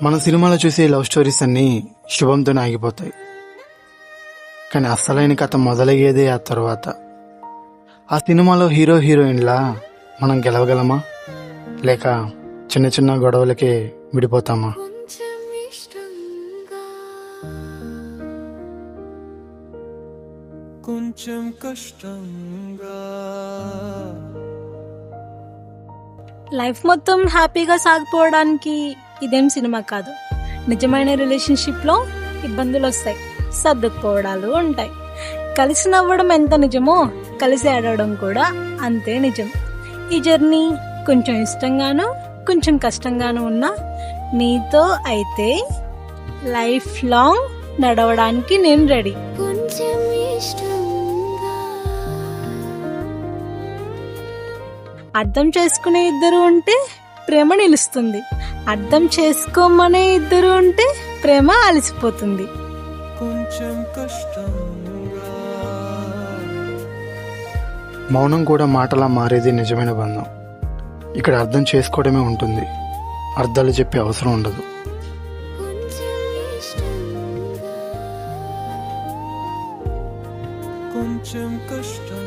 మన సినిమాలో చూసే లవ్ స్టోరీస్ అన్నీ శుభంతోనే ఆగిపోతాయి. కానీ అసలైన కథ మొదలయ్యేదే ఆ తర్వాత. ఆ సినిమాలో హీరో హీరోయిన్లా మనం గెలవగలమా, లేక చిన్న చిన్న గొడవలకే విడిపోతామా? కొంచెం కష్టంగా లైఫ్ మొత్తం హ్యాపీగా సాగిపోవడానికి ఇదేం సినిమా కాదు. నిజమైన రిలేషన్షిప్లో ఇబ్బందులు వస్తాయి, సర్దుకుపోవడాలు ఉంటాయి. కలిసి నవ్వడం ఎంత నిజమో కలిసి ఆడడం కూడా అంతే నిజం. ఈ జర్నీ కొంచెం ఇష్టంగాను కొంచెం కష్టంగాను ఉన్నా నీతో అయితే లైఫ్ లాంగ్ నడవడానికి నేను రెడీ. అర్థం చేసుకునే ఇద్దరు ఉంటే ప్రేమ నిలుస్తుంది, అర్థం చేసుకోమనే ఇద్దరు ఉంటే ప్రేమ అలసిపోతుంది. కొంచెం కష్టంగా మౌనం కూడా మాటలా మారేది నిజమైన బంధం. ఇక్కడ అర్థం చేసుకోవడమే ఉంటుంది, అర్థాలు చెప్పే అవసరం ఉండదు. కొంచెం కష్టం